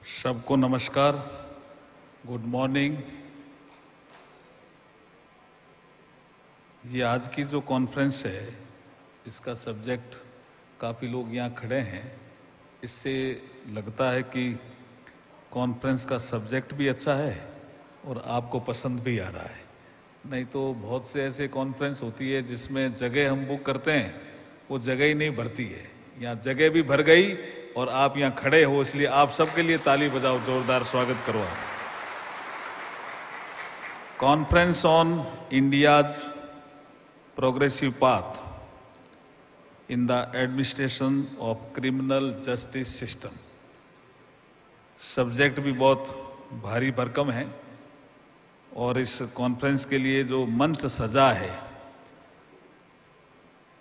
सबको नमस्कार, good morning. ये आज की जो कॉन्फ्रेंस है, इसका सब्जेक्ट काफ़ी लोग यहाँ खड़े हैं, इससे लगता है कि कॉन्फ्रेंस का सब्जेक्ट भी अच्छा है और आपको पसंद भी आ रहा है। नहीं तो बहुत से ऐसे कॉन्फ्रेंस होती है जिसमें जगह हम बुक करते हैं, वो जगह ही नहीं भरती है। यहाँ जगह भी भर गई और आप यहाँ खड़े हो, इसलिए आप सबके लिए ताली बजाओ, जोरदार स्वागत करो आप। Conference on India's progressive path in the administration of criminal justice system. Subject भी बहुत भारी भरकम है और इस कॉन्फ्रेंस के लिए जो मंच सजा है,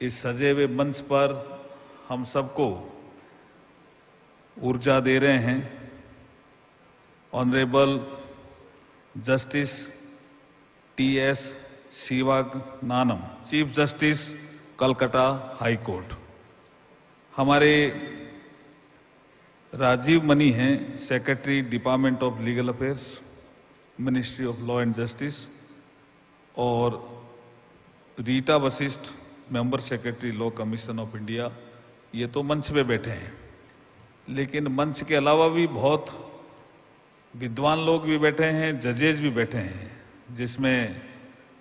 इस सजे हुए मंच पर हम सबको ऊर्जा दे रहे हैं honourable justice T S. Sivagnanam, chief justice Calcutta high court. हमारे राजीव मनी हैं, secretary department of legal affairs, ministry of law and justice, और Rita Vashishtha, member secretary law commission of India. ये तो मंच पे बैठे हैं, लेकिन मंच के अलावा भी बहुत विद्वान लोग भी बैठे हैं, जजेज भी बैठे हैं, जिसमें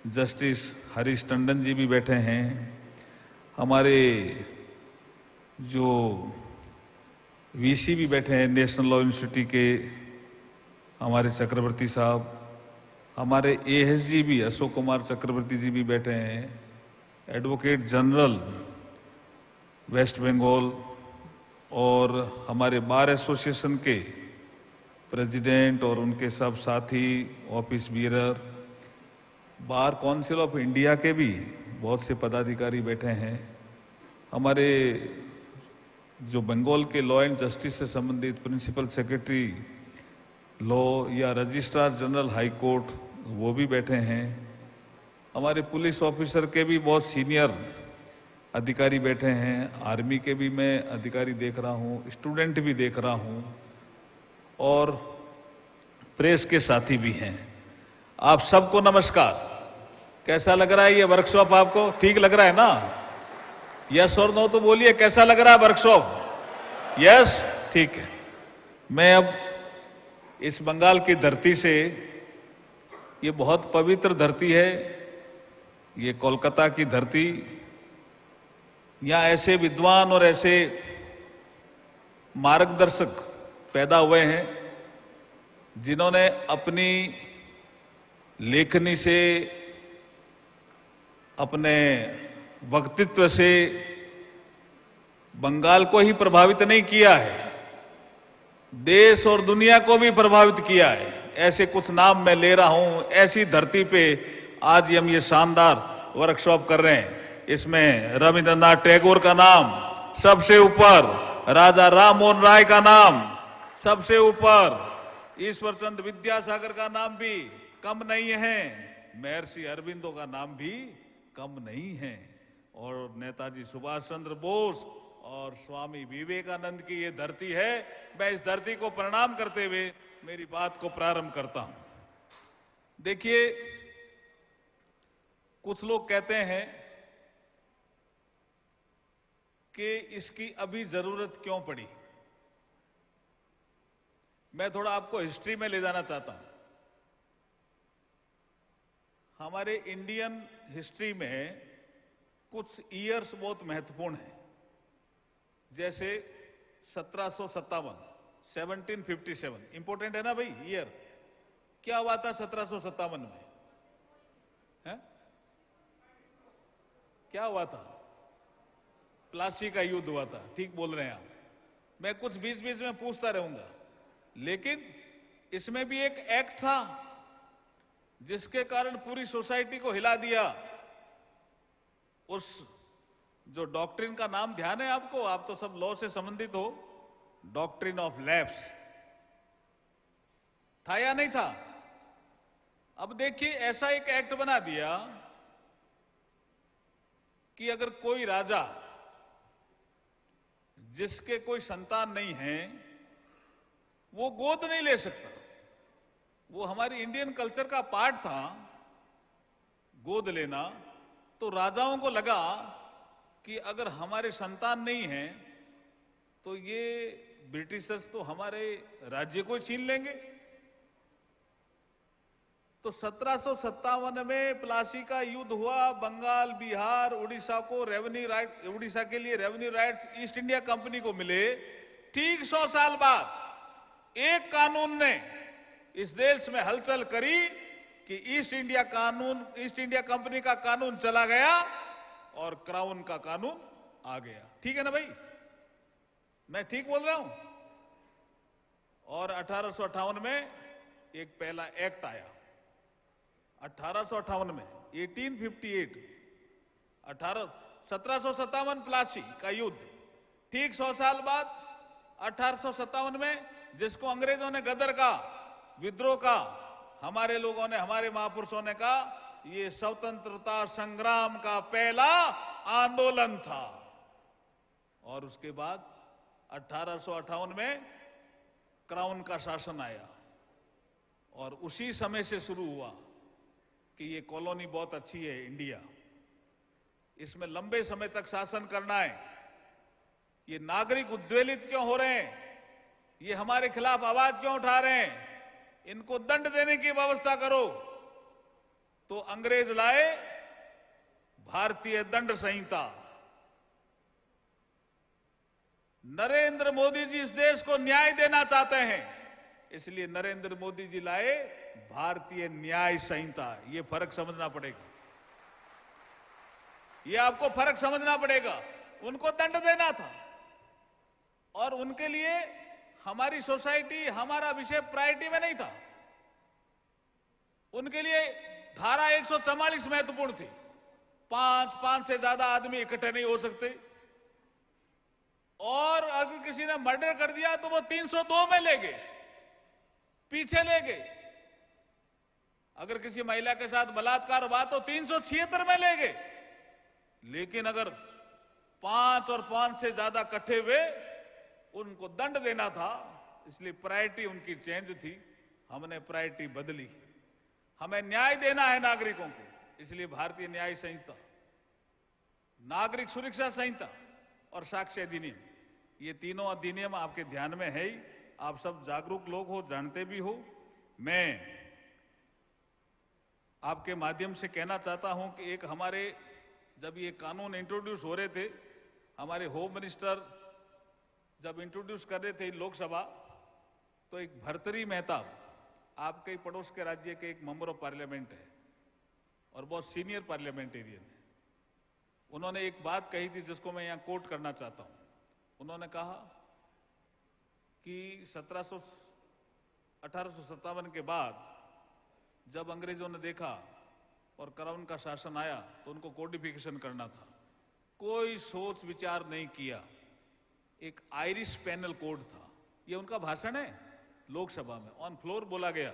जस्टिस हरीश टंडन जी भी बैठे हैं, हमारे जो वीसी भी बैठे हैं नेशनल लॉ यूनिवर्सिटी के हमारे चक्रवर्ती साहब, हमारे एएसजी भी अशोक कुमार चक्रवर्ती जी भी बैठे हैं, एडवोकेट जनरल वेस्ट बंगाल, और हमारे बार एसोसिएशन के प्रेसिडेंट और उनके सब साथी, office bearer, bar council of India के भी बहुत से पदाधिकारी बैठे हैं, हमारे जो बंगाल के लॉ एंड जस्टिस से संबंधित प्रिंसिपल सेक्रेटरी लॉ या रजिस्ट्रार जनरल हाई कोर्ट, वो भी बैठे हैं, हमारे पुलिस ऑफिसर के भी बहुत सीनियर अधिकारी बैठे हैं, आर्मी के भी मैं अधिकारी देख रहा हूँ, स्टूडेंट भी देख रहा हूँ, और प्रेस के साथी भी हैं। आप सबको नमस्कार। कैसा लग रहा है ये वर्कशॉप? आपको ठीक लग रहा है ना? यस और नो तो बोलिए, कैसा लग रहा है वर्कशॉप? यस, ठीक है। मैं अब इस बंगाल की धरती से, ये बहुत पवित्र धरती है, ये कोलकाता की धरती, यहाँ ऐसे विद्वान और ऐसे मार्गदर्शक पैदा हुए हैं जिन्होंने अपनी लेखनी से, अपने वक्तृत्व से बंगाल को ही प्रभावित नहीं किया है, देश और दुनिया को भी प्रभावित किया है। ऐसे कुछ नाम मैं ले रहा हूं। ऐसी धरती पे आज हम ये शानदार वर्कशॉप कर रहे हैं। इसमें रविंद्रनाथ टैगोर का नाम सबसे ऊपर, राजा राम मोहन राय का नाम सबसे ऊपर, ईश्वरचंद विद्यासागर का नाम भी कम नहीं है, महर्षि अरविंदो का नाम भी कम नहीं है, और नेताजी सुभाष चंद्र बोस और स्वामी विवेकानंद की ये धरती है। मैं इस धरती को प्रणाम करते हुए मेरी बात को प्रारंभ करता हूं। देखिए, कुछ लोग कहते हैं कि इसकी अभी जरूरत क्यों पड़ी। मैं थोड़ा आपको हिस्ट्री में ले जाना चाहता हूं। हमारे इंडियन हिस्ट्री में कुछ ईयर्स बहुत महत्वपूर्ण हैं, जैसे 1757 इंपोर्टेंट है ना भाई ईयर। क्या हुआ था 1757 में? है? क्या हुआ था? प्लासी का युद्ध हुआ था। ठीक बोल रहे हैं आप। मैं कुछ बीच बीच में पूछता रहूंगा, लेकिन इसमें भी एक एक्ट था जिसके कारण पूरी सोसाइटी को हिला दिया। उस जो डॉक्ट्रिन का नाम ध्यान है आपको? आप तो सब लॉ से संबंधित हो। डॉक्ट्रिन ऑफ लैप्स था या नहीं था? अब देखिए, ऐसा एक एक्ट बना दिया कि अगर कोई राजा जिसके कोई संतान नहीं है, वो गोद नहीं ले सकता। वो हमारी इंडियन कल्चर का पार्ट था गोद लेना। तो राजाओं को लगा कि अगर हमारे संतान नहीं है तो ये ब्रिटिशर्स तो हमारे राज्य को छीन लेंगे। तो 1757 में प्लासी का युद्ध हुआ। बंगाल, बिहार, उड़ीसा को रेवेन्यू राइट, उड़ीसा के लिए revenue rights east India company को मिले। ठीक 100 साल बाद एक कानून ने इस देश में हलचल करी कि ईस्ट इंडिया कंपनी का कानून चला गया और क्राउन का कानून आ गया। ठीक है ना भाई, मैं ठीक बोल रहा हूं? और 1858 में एक पहला एक्ट आया। 1858 में 1858 1757 प्लासी का युद्ध। ठीक 100 साल बाद 1857 में, जिसको अंग्रेजों ने गदर का, विद्रोह का, हमारे लोगों ने, हमारे महापुरुषों ने कहा ये स्वतंत्रता संग्राम का पहला आंदोलन था। और उसके बाद 1858 में क्राउन का शासन आया और उसी समय से शुरू हुआ कि ये कॉलोनी बहुत अच्छी है इंडिया, इसमें लंबे समय तक शासन करना है। ये नागरिक उद्वेलित क्यों हो रहे हैं, ये हमारे खिलाफ आवाज क्यों उठा रहे हैं, इनको दंड देने की व्यवस्था करो। तो अंग्रेज लाए भारतीय दंड संहिता। नरेंद्र मोदी जी इस देश को न्याय देना चाहते हैं, इसलिए नरेंद्र मोदी जी लाए भारतीय न्याय संहिता। ये फर्क समझना पड़ेगा, ये आपको फर्क समझना पड़ेगा। उनको दंड देना था और उनके लिए हमारी सोसाइटी, हमारा विषय प्रायोरिटी में नहीं था। उनके लिए धारा 144 महत्वपूर्ण थी। पांच से ज्यादा आदमी इकट्ठे नहीं हो सकते, और अगर किसी ने मर्डर कर दिया तो वो 302 में ले गए, पीछे ले गए। अगर किसी महिला के साथ बलात्कार हुआ तो 376 में ले गए। लेकिन अगर 5 और 5 से ज्यादा इकट्ठे हुए, उनको दंड देना था। इसलिए प्रायोरिटी उनकी चेंज थी, हमने प्रायोरिटी बदली। हमें न्याय देना है नागरिकों को, इसलिए भारतीय न्याय संहिता, नागरिक सुरक्षा संहिता और साक्ष्य अधिनियम, ये तीनों अधिनियम आपके ध्यान में है ही। आप सब जागरूक लोग हो, जानते भी हो। मैं आपके माध्यम से कहना चाहता हूं कि एक हमारे, जब ये कानून इंट्रोड्यूस हो रहे थे, हमारे होम मिनिस्टर जब इंट्रोड्यूस कर रहे थे लोकसभा, तो एक भर्तरी मेहताब, आपके ही पड़ोस के राज्य के एक मेंबर ऑफ पार्लियामेंट है और बहुत सीनियर पार्लियामेंटेरियन है। उन्होंने एक बात कही थी जिसको मैं यहां कोट करना चाहता हूं। उन्होंने कहा कि 1857 के बाद जब अंग्रेजों ने देखा और क्राउन का शासन आया तो उनको कोडिफिकेशन करना था, कोई सोच विचार नहीं किया। एक आयरिश पैनल कोड था, ये उनका भाषण है लोकसभा में, ऑन फ्लोर बोला गया।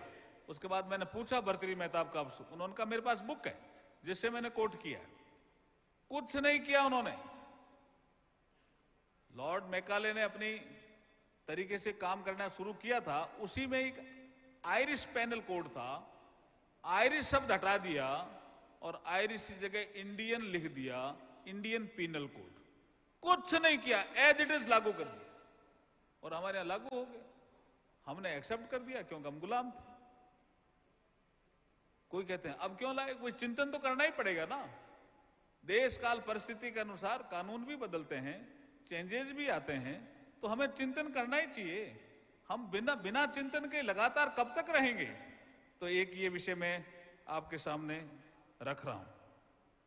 उसके बाद मैंने पूछा भर्तरी मेहताब का, उन्होंने कहा मेरे पास बुक है जिससे मैंने कोट किया है। कुछ नहीं किया उन्होंने। लॉर्ड मैकाले ने अपनी तरीके से काम करना शुरू किया था, उसी में एक आयरिश पैनल कोड था। आयरिश शब्द हटा दिया और आयरिश की जगह इंडियन लिख दिया, इंडियन पीनल कोड। कुछ नहीं किया, एज इट इज लागू कर दिया और हमारे यहां लागू हो गया। हमने एक्सेप्ट कर दिया क्योंकि हम गुलाम थे। कोई कहते हैं अब क्यों लाए, कोई चिंतन तो करना ही पड़ेगा ना। देश काल परिस्थिति के अनुसार कानून भी बदलते हैं, चेंजेस भी आते हैं, तो हमें चिंतन करना ही चाहिए। हम बिना चिंतन के लगातार कब तक रहेंगे? तो एक ये विषय मैं आपके सामने रख रहा हूं।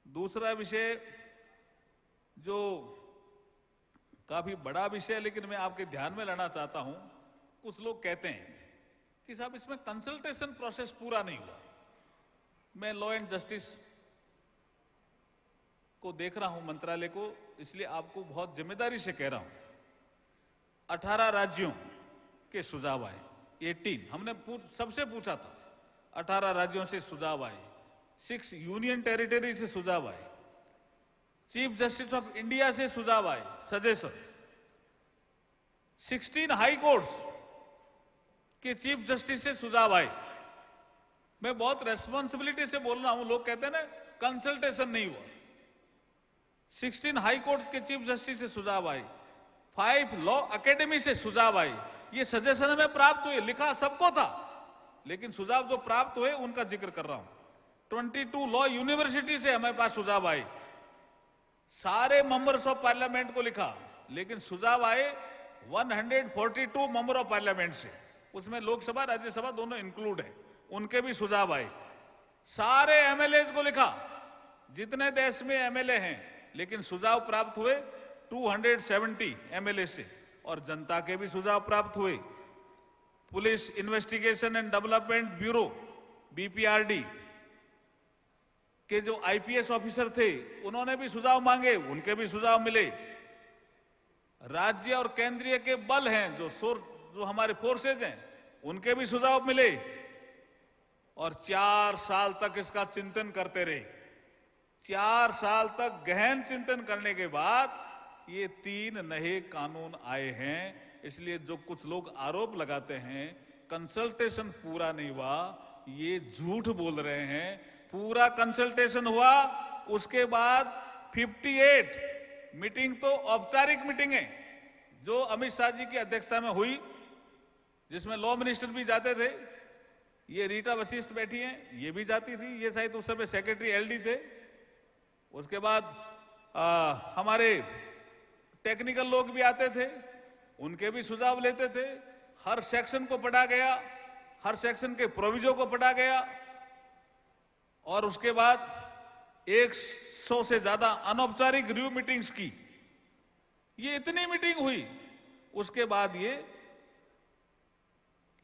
दूसरा विषय जो काफी बड़ा विषय है, लेकिन मैं आपके ध्यान में लाना चाहता हूं। कुछ लोग कहते हैं कि साहब इसमें कंसल्टेशन प्रोसेस पूरा नहीं हुआ। मैं लॉ एंड जस्टिस को देख रहा हूं, मंत्रालय को, इसलिए आपको बहुत जिम्मेदारी से कह रहा हूं। 18 राज्यों के सुझाव आए, 18 हमने सबसे पूछा था, 18 राज्यों से सुझाव आए, 6 यूनियन टेरिटरी से सुझाव आए, चीफ जस्टिस ऑफ इंडिया से सुझाव आए, सजेशन, 16 हाई कोर्ट्स कि चीफ जस्टिस से सुझाव आए। मैं बहुत रेस्पॉन्सिबिलिटी से बोल रहा हूं। लोग कहते हैं ना कंसल्टेशन नहीं हुआ। 16 हाई कोर्ट के चीफ जस्टिस से सुझाव आए, 5 लॉ एकेडमी से सुझाव आए। ये सजेशन हमें प्राप्त हुए, लिखा सबको था, लेकिन सुझाव जो प्राप्त हुए उनका जिक्र कर रहा हूं। 22 लॉ यूनिवर्सिटी से हमारे पास सुझाव आए, सारे मेंबर्स ऑफ पार्लियामेंट को लिखा, लेकिन सुझाव आए 142 मेंबर ऑफ पार्लियामेंट से, उसमें लोकसभा राज्यसभा दोनों इंक्लूड है, उनके भी सुझाव आए। सारे एमएलए को लिखा, जितने देश में एमएलए हैं, लेकिन सुझाव प्राप्त हुए 270 एमएलए से, और जनता के भी सुझाव प्राप्त हुए। Police investigation and development bureau BPRD के जो आईपीएस ऑफिसर थे, उन्होंने भी सुझाव मांगे, उनके भी सुझाव मिले। राज्य और केंद्रीय के बल हैं, जो हमारे फोर्सेज हैं, उनके भी सुझाव मिले, और 4 साल तक इसका चिंतन करते रहे। 4 साल तक गहन चिंतन करने के बाद ये 3 नए कानून आए हैं। इसलिए जो कुछ लोग आरोप लगाते हैं कंसल्टेशन पूरा नहीं हुआ, ये झूठ बोल रहे हैं। पूरा कंसल्टेशन हुआ। उसके बाद 58 मीटिंग तो औपचारिक मीटिंग है, जो अमित शाह जी की अध्यक्षता में हुई, जिसमें लॉ मिनिस्टर भी जाते थे। ये रीटा वशिष्ठ बैठी हैं, ये भी जाती थी, ये शायद उस समय सेक्रेटरी एलडी थे। उसके बाद हमारे टेक्निकल लोग भी आते थे, उनके भी सुझाव लेते थे। हर सेक्शन को पढ़ा गया, हर सेक्शन के प्रोविजो को पढ़ा गया, और उसके बाद 100 से ज्यादा अनौपचारिक रिव्यू मीटिंग्स की। ये इतनी मीटिंग हुई। उसके बाद ये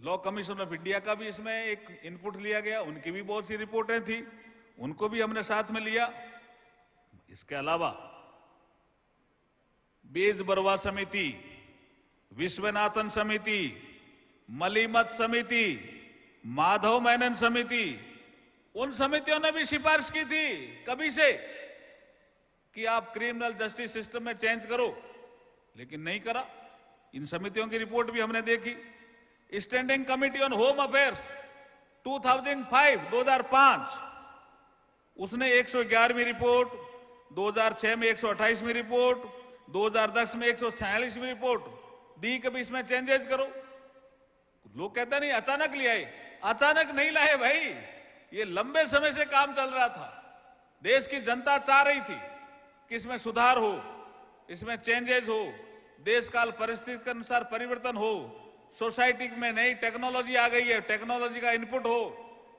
लॉ कमीशन ऑफ इंडिया का भी इसमें एक इनपुट लिया गया, उनकी भी बहुत सी रिपोर्टें थी, उनको भी हमने साथ में लिया। इसके अलावा बेज बरवा समिति, विश्वनाथन समिति, मलीमत समिति, माधव मेनन समिति, उन समितियों ने भी सिफारिश की थी कभी से कि आप क्रिमिनल जस्टिस सिस्टम में चेंज करो, लेकिन नहीं करा। इन समितियों की रिपोर्ट भी हमने देखी। Standing committee on home affairs 2005, उसने 111वीं रिपोर्ट, 2006 में 128वीं रिपोर्ट, 2010 में 146वीं रिपोर्ट दी। कभी इसमें चेंजेस करो। लोग कहते नहीं अचानक ले आए, अचानक नहीं लाए भाई, ये लंबे समय से काम चल रहा था। देश की जनता चाह रही थी कि इसमें सुधार हो, इसमें चेंजेस हो, देश काल परिस्थिति के अनुसार परिवर्तन हो, सोसाइटी में नई टेक्नोलॉजी आ गई है, टेक्नोलॉजी का इनपुट हो,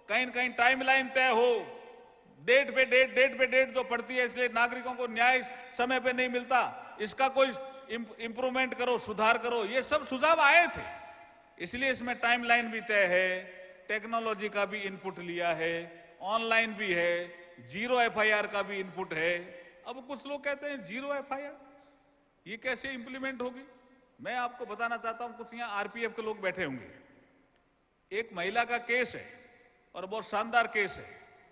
कहीं न कहीं टाइमलाइन तय हो, डेट पे डेट जो पड़ती है, इसलिए नागरिकों को न्याय समय पे नहीं मिलता, इसका कोई इंप्रूवमेंट करो, सुधार करो। ये सब सुझाव आए थे, इसलिए इसमें टाइमलाइन भी तय है, टेक्नोलॉजी का भी इनपुट लिया है, ऑनलाइन भी है, 0 एफआईआर का भी इनपुट है। अब कुछ लोग कहते हैं 0 एफआईआर ये कैसे इंप्लीमेंट होगी। मैं आपको बताना चाहता हूं, कुछ यहां आरपीएफ के लोग बैठे होंगे। एक महिला का केस है और बहुत शानदार केस है।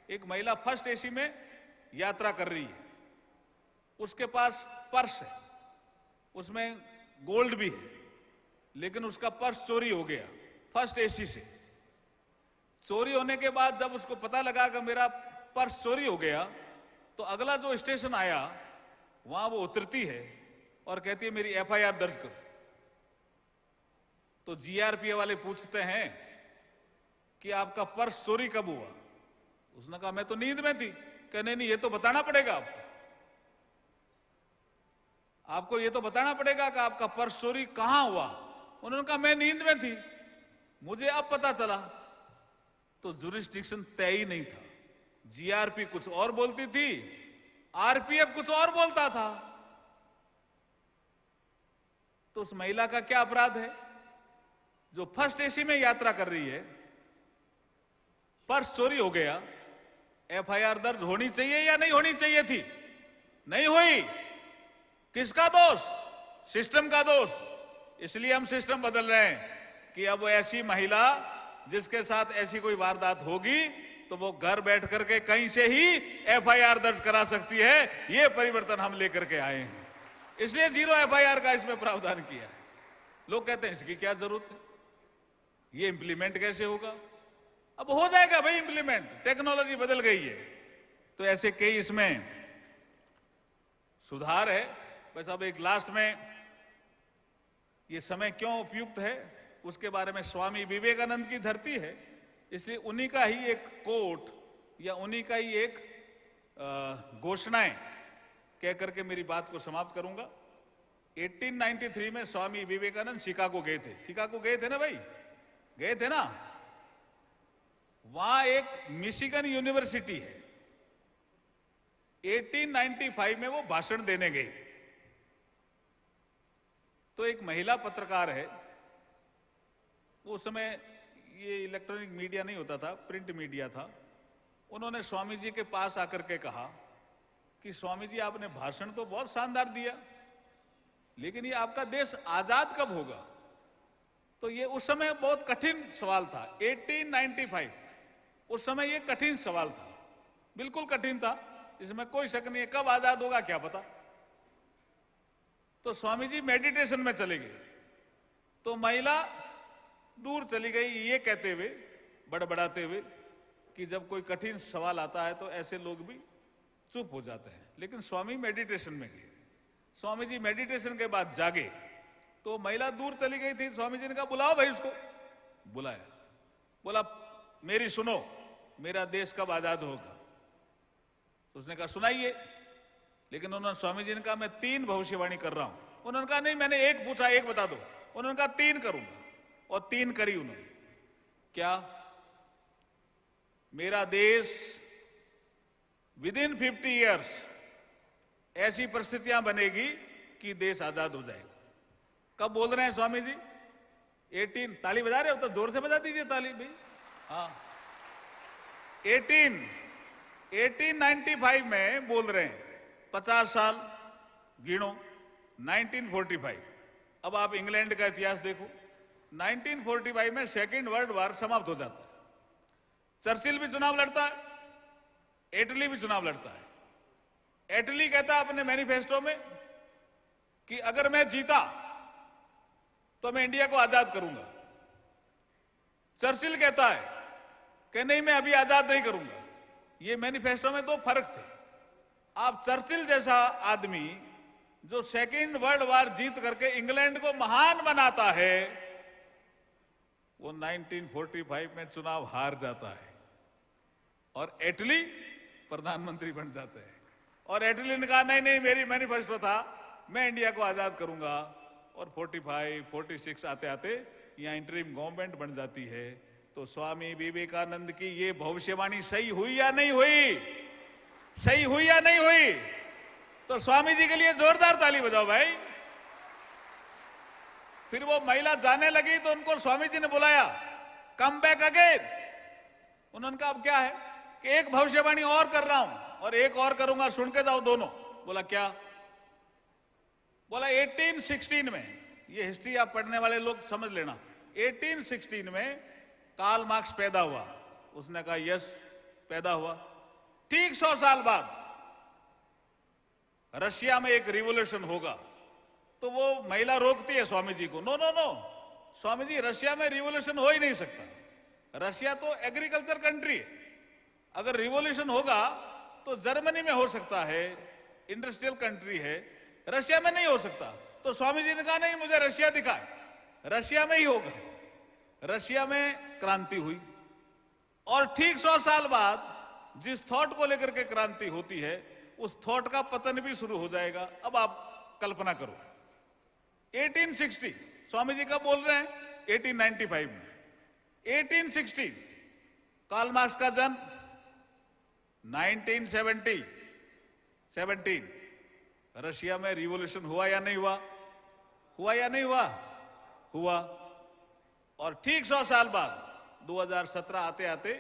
एक महिला फर्स्ट एसी में यात्रा कर रही है, उसके पास पर्स है, उसमें गोल्ड भी है, लेकिन उसका पर्स चोरी हो गया फर्स्ट एसी से। चोरी होने के बाद जब उसको पता लगा कि मेरा पर्स चोरी हो गया, तो अगला जो स्टेशन आया वहां वो उतरती है और कहती है मेरी एफआईआर दर्ज करो। तो जीआरपी वाले पूछते हैं कि आपका पर्स चोरी कब हुआ। उसने कहा मैं तो नींद में थी। कहने नहीं, ये तो बताना पड़ेगा आपको ये तो बताना पड़ेगा कि आपका पर्स चोरी कहां हुआ। उन्होंने कहा मैं नींद में थी, मुझे अब पता चला। तो जुरिस्डिक्शन तय ही नहीं था। जीआरपी कुछ और बोलती थी, आरपीएफ कुछ और बोलता था। तो उस महिला का क्या अपराध है जो फर्स्ट एसी में यात्रा कर रही है, पर्स चोरी हो गया, एफआईआर दर्ज होनी चाहिए या नहीं होनी चाहिए थी? नहीं हुई। किसका दोष? सिस्टम का दोष। इसलिए हम सिस्टम बदल रहे हैं कि अब ऐसी महिला जिसके साथ ऐसी कोई वारदात होगी तो वो घर बैठ करके कहीं से ही एफआईआर दर्ज करा सकती है। ये परिवर्तन हम लेकर के आए हैं, इसलिए 0 एफआईआर का इसमें प्रावधान किया है। लोग कहते हैं इसकी क्या जरूरत है, ये इंप्लीमेंट कैसे होगा? अब हो जाएगा भाई इंप्लीमेंट, टेक्नोलॉजी बदल गई है। तो ऐसे कई इसमें सुधार है। बस अब एक लास्ट में, ये समय क्यों उपयुक्त है उसके बारे में, स्वामी विवेकानंद की धरती है, इसलिए उन्हीं का ही एक कोट या उन्हीं का ही एक घोषणाएं कह करके मेरी बात को समाप्त करूंगा। 1893 में स्वामी विवेकानंद शिकागो गए थे। शिकागो गए थे ना भाई, गए थे ना? वहां एक मिशिगन यूनिवर्सिटी है। 1895 में वो भाषण देने गए। तो एक महिला पत्रकार है, उस समय ये इलेक्ट्रॉनिक मीडिया नहीं होता था, प्रिंट मीडिया था। उन्होंने स्वामी जी के पास आकर के कहा कि स्वामी जी आपने भाषण तो बहुत शानदार दिया, लेकिन ये आपका देश आजाद कब होगा? तो ये उस समय बहुत कठिन सवाल था। 1895 उस समय ये कठिन सवाल था, बिल्कुल कठिन था, इसमें कोई शक नहीं है। कब आजाद होगा क्या पता। तो स्वामी जी मेडिटेशन में चले गए। तो महिला दूर चली गई ये कहते हुए, बड़बड़ाते हुए कि जब कोई कठिन सवाल आता है तो ऐसे लोग भी चुप हो जाते हैं। लेकिन स्वामी मेडिटेशन में गए। स्वामी जी मेडिटेशन के बाद जागे तो महिला दूर चली गई थी। स्वामी जी ने कहा बुलाओ भाई उसको। बुलाया, बोला मेरी सुनो, मेरा देश कब आजाद होगा? तो उसने कहा सुनाइए। लेकिन उन्होंने, स्वामी जी ने कहा मैं 3 भविष्यवाणी कर रहा हूं। उन्होंने कहा नहीं, मैंने 1 पूछा, 1 बता दो। उन्होंने कहा 3 करूंगा, और 3 करी उन्होंने। क्या? मेरा देश विदिन 50 इयर्स ऐसी परिस्थितियां बनेगी कि देश आजाद हो जाएगा। कब बोल रहे हैं स्वामी जी? 18, ताली बजा रहे हो तो जोर से बजा दीजिए ताली भाई। हाँ, 1895 में बोल रहे हैं। 50 साल गिनो। 1945, अब आप इंग्लैंड का इतिहास देखो। 1945 में सेकेंड वर्ल्ड वॉर समाप्त हो जाता है। चर्चिल भी चुनाव लड़ता है, एटली भी चुनाव लड़ता है। एटली कहता है अपने मैनिफेस्टो में कि अगर मैं जीता तो मैं इंडिया को आजाद करूंगा। चर्चिल कहता है कि नहीं, मैं अभी आजाद नहीं करूंगा। ये मैनिफेस्टो में 2 फर्क थे। आप चर्चिल जैसा आदमी जो सेकेंड वर्ल्ड वॉर जीत करके इंग्लैंड को महान बनाता है, वो 1945 में चुनाव हार जाता है और एटली प्रधानमंत्री बन जाते हैं। और एटली ने कहा नहीं नहीं, मेरी मैनिफेस्टो था, मैं इंडिया को आजाद करूंगा। और 45, 46 आते आते यहां इंटरिम गवर्नमेंट बन जाती है। तो स्वामी विवेकानंद की ये भविष्यवाणी सही हुई या नहीं हुई? सही हुई या नहीं हुई? तो स्वामी जी के लिए जोरदार ताली बजाओ भाई। फिर वो महिला जाने लगी तो उनको स्वामी जी ने बुलाया, कम बैक अगेन। उन्होंने कहा अब क्या है कि एक भविष्यवाणी और कर रहा हूं और एक और करूंगा, सुन के जाओ दोनों। बोला क्या? बोला 1816 में, ये हिस्ट्री आप पढ़ने वाले लोग समझ लेना, 1816 में कार्ल मार्क्स पैदा हुआ। उसने कहा यस, पैदा हुआ। ठीक 100 साल बाद रशिया में एक रिवॉल्यूशन होगा। तो वो महिला रोकती है स्वामी जी को, no no no Swami ji, Russia में रिवॉल्यूशन हो ही नहीं सकता। रशिया तो एग्रीकल्चर कंट्री है। अगर रिवॉल्यूशन होगा तो जर्मनी में हो सकता है, इंडस्ट्रियल कंट्री है, रशिया में नहीं हो सकता। तो स्वामी जी ने कहा नहीं, मुझे रशिया दिखाए, रशिया में ही होगा। रशिया में क्रांति हुई और ठीक 100 साल बाद जिस थॉट को लेकर के क्रांति होती है, उस थॉट का पतन भी शुरू हो जाएगा। अब आप कल्पना करो, 1860 स्वामी जी कब बोल रहे हैं? 1895 में। 1860 कार्ल मार्क्स का जन्म, 1917 रशिया में रिवॉल्यूशन हुआ या नहीं हुआ? हुआ या नहीं हुआ? हुआ। और ठीक 100 साल बाद 2017 आते आते,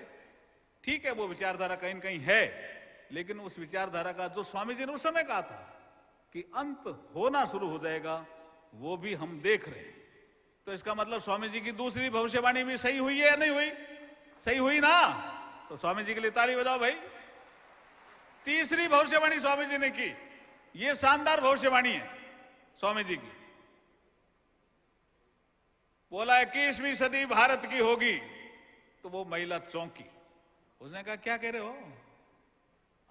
ठीक है वो विचारधारा कहीं न कहीं है, लेकिन उस विचारधारा का जो स्वामी जी ने उस समय कहा था कि अंत होना शुरू हो जाएगा, वो भी हम देख रहे हैं। तो इसका मतलब स्वामी जी की दूसरी भविष्यवाणी भी सही हुई है या नहीं हुई? सही हुई ना? तो स्वामी जी के लिए ताली बजाओ भाई। तीसरी भविष्यवाणी स्वामी जी ने की, ये शानदार भविष्यवाणी है स्वामी जी की। बोला 21वीं सदी भारत की होगी, तो वो महिला चौंकी। उसने कहा क्या कह रहे हो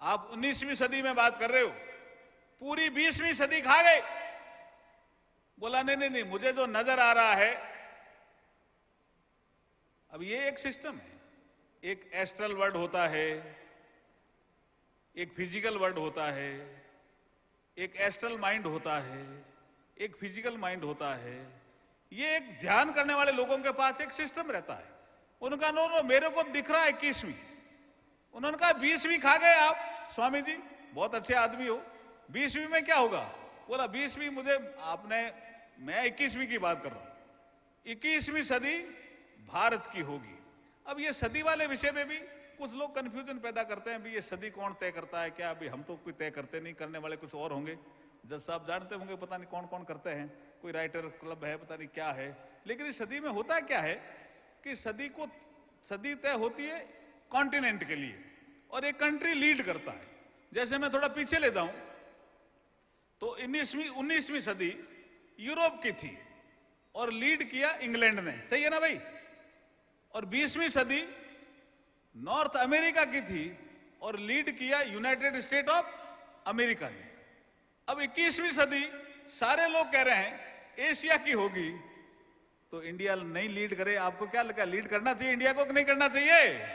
आप, 19वीं सदी में बात कर रहे हो, पूरी 20वीं सदी खा गए। बोला नहीं नहीं नहीं, मुझे जो नजर आ रहा है, अब ये एक सिस्टम है, एक एस्ट्रल वर्ल्ड होता है, एक फिजिकल वर्ल्ड होता है, एक एस्ट्रल माइंड होता है, एक फिजिकल माइंड होता है। ये एक ध्यान करने वाले लोगों के पास एक सिस्टम रहता है। उनका नो मेरे को दिख रहा है 21वीं। उन्होंने कहा 20वीं खा गए आप स्वामी जी, बहुत अच्छे आदमी हो, 20वीं में क्या होगा? बोला 20वीं मुझे आपने, मैं 21वीं की बात कर रहा हूं, 21वीं सदी भारत की होगी। अब ये सदी वाले विषय में भी कुछ लोग कंफ्यूजन पैदा करते हैं, भी ये सदी कौन तय करता है क्या? अभी हम तो कोई तय करते नहीं, करने वाले कुछ और होंगे। जज साहब जानते होंगे, पता नहीं कौन कौन करते हैं, कोई राइटर क्लब है, पता नहीं क्या है। लेकिन इस सदी में होता क्या है कि सदी तय होती है कॉन्टिनेंट के लिए, और एक कंट्री लीड करता है। जैसे मैं थोड़ा पीछे ले जाऊं तो 19वीं सदी यूरोप की थी और लीड किया इंग्लैंड ने, सही है ना भाई? और 20वीं सदी नॉर्थ अमेरिका की थी और लीड किया यूनाइटेड स्टेट ऑफ अमेरिका ने। अब 21वीं सदी सारे लोग कह रहे हैं एशिया की होगी, तो इंडिया नहीं लीड करे। आपको क्या लगा, लीड करना चाहिए इंडिया को कि नहीं करना चाहिए?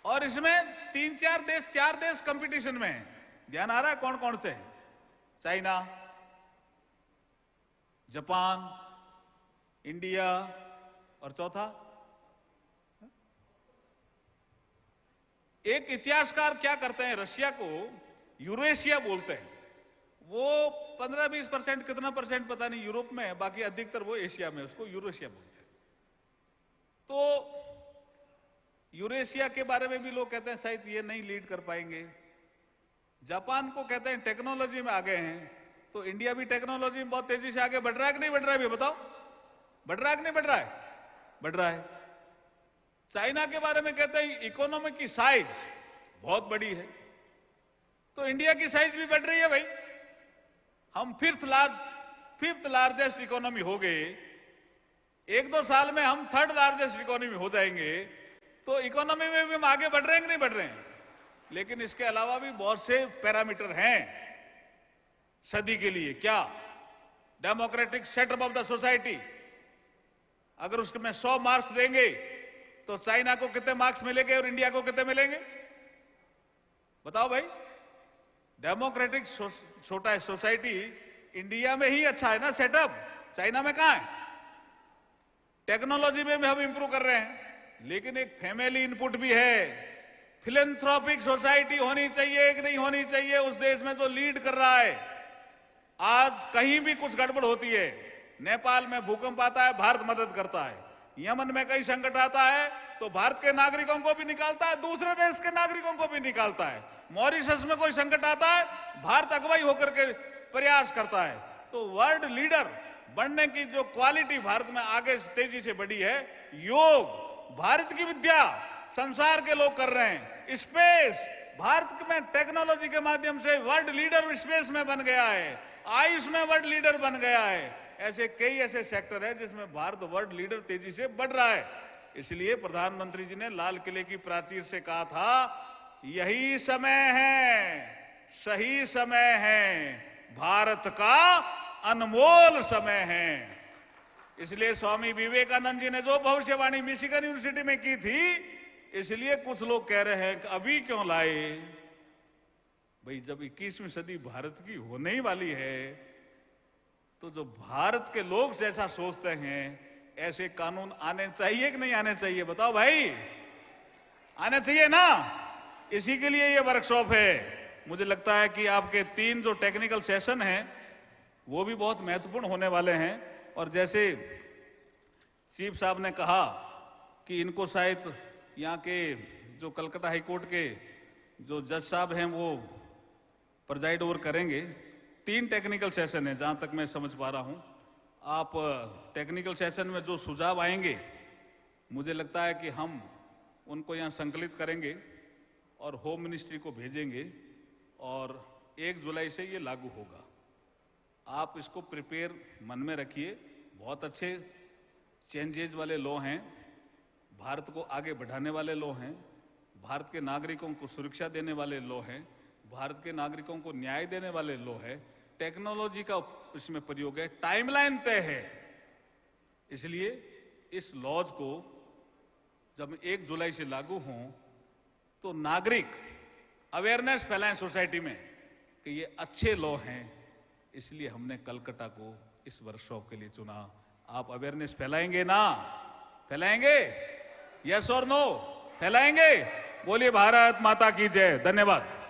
और इसमें 4 देश कंपटीशन में हैं। ध्यान आ रहा है कौन कौन से? चाइना, जापान, इंडिया, और चौथा एक इतिहासकार क्या करते हैं, रशिया को यूरेशिया बोलते हैं। वो 15-20% कितना परसेंट पता नहीं यूरोप में है, बाकी अधिकतर वो एशिया में, उसको यूरेशिया बोलते हैं। तो यूरेशिया के बारे में भी लोग कहते हैं शायद ये नहीं लीड कर पाएंगे। जापान को कहते हैं टेक्नोलॉजी में आगे हैं, तो इंडिया भी टेक्नोलॉजी में बहुत तेजी से आगे बढ़ रहा है कि नहीं बढ़ रहा है? बताओ, बढ़ रहा है कि नहीं बढ़ रहा है? बढ़ रहा है। चाइना के बारे में कहते हैं इकोनॉमी की साइज बहुत बड़ी है, तो इंडिया की साइज भी बढ़ रही है भाई। हम फिफ्थ लार्जेस्ट इकोनॉमी हो गए, 1-2 साल में हम 3rd लार्जेस्ट इकोनॉमी हो जाएंगे, तो इकोनॉमी में भी हम आगे बढ़ रहे हैं कि नहीं बढ़ रहे हैं? लेकिन इसके अलावा भी बहुत से पैरामीटर हैं सदी के लिए। क्या? Democratic setup of the society. अगर उसमें 100 मार्क्स देंगे तो चाइना को कितने मार्क्स मिलेंगे और इंडिया को कितने मिलेंगे? बताओ भाई। डेमोक्रेटिक सोसाइटी इंडिया में ही अच्छा है ना सेटअप, चाइना में कहां है? टेक्नोलॉजी में भी हम इंप्रूव कर रहे हैं, लेकिन एक फैमिली इनपुट भी है। फिलेंथ्रोपिक सोसाइटी होनी चाहिए कि नहीं होनी चाहिए उस देश में जो लीड कर रहा है। आज कहीं भी कुछ गड़बड़ होती है, नेपाल में भूकंप आता है, भारत मदद करता है। यमन में कहीं संकट आता है तो भारत के नागरिकों को भी निकालता है, दूसरे देश के नागरिकों को भी निकालता है। मॉरिशस में कोई संकट आता है, भारत अगुवाई होकर के प्रयास करता है। तो वर्ल्ड लीडर बनने की जो क्वालिटी भारत में आगे तेजी से बढ़ी है, योग भारत की विद्या संसार के लोग कर रहे हैं। स्पेस भारत में टेक्नोलॉजी के माध्यम से वर्ल्ड लीडर स्पेस में बन गया है, आयुष में वर्ल्ड लीडर बन गया है। ऐसे कई ऐसे सेक्टर है जिसमें भारत वर्ल्ड लीडर तेजी से बढ़ रहा है। इसलिए प्रधानमंत्री जी ने लाल किले की प्राचीर से कहा था, यही समय है, सही समय है, भारत का अनमोल समय है। इसलिए स्वामी विवेकानंद जी ने जो भविष्यवाणी मिशिगन यूनिवर्सिटी में की थी, इसलिए कुछ लोग कह रहे हैं कि अभी क्यों लाए भाई? जब 21वीं सदी भारत की होने ही वाली है, तो जो भारत के लोग जैसा सोचते हैं ऐसे कानून आने चाहिए कि नहीं आने चाहिए? बताओ भाई, आने चाहिए ना? इसी के लिए ये वर्कशॉप है। मुझे लगता है कि आपके 3 जो टेक्निकल सेशन हैं वो भी बहुत महत्वपूर्ण होने वाले हैं। और जैसे चीफ साहब ने कहा कि इनको शायद यहाँ के जो कलकत्ता हाईकोर्ट के जो जज साहब हैं वो प्रिजाइड ओवर करेंगे। 3 टेक्निकल सेशन है जहां तक मैं समझ पा रहा हूं। आप टेक्निकल सेशन में जो सुझाव आएंगे, मुझे लगता है कि हम उनको यहां संकलित करेंगे और होम मिनिस्ट्री को भेजेंगे और 1 जुलाई से ये लागू होगा। आप इसको प्रिपेयर मन में रखिए। बहुत अच्छे चेंजेस वाले लॉ हैं, भारत को आगे बढ़ाने वाले लॉ हैं, भारत के नागरिकों को सुरक्षा देने वाले लॉ हैं, भारत के नागरिकों को न्याय देने वाले लॉ है। टेक्नोलॉजी का इसमें प्रयोग है, टाइमलाइन तय है। इसलिए इस लॉज को जब 1 जुलाई से लागू हों तो नागरिक अवेयरनेस फैलाएं सोसाइटी में कि ये अच्छे लॉ हैं। इसलिए हमने कलकत्ता को इस वर्कशॉप के लिए चुना। आप अवेयरनेस फैलाएंगे ना? फैलाएंगे? यस और नो? फैलाएंगे? बोलिए भारत माता की जय। धन्यवाद।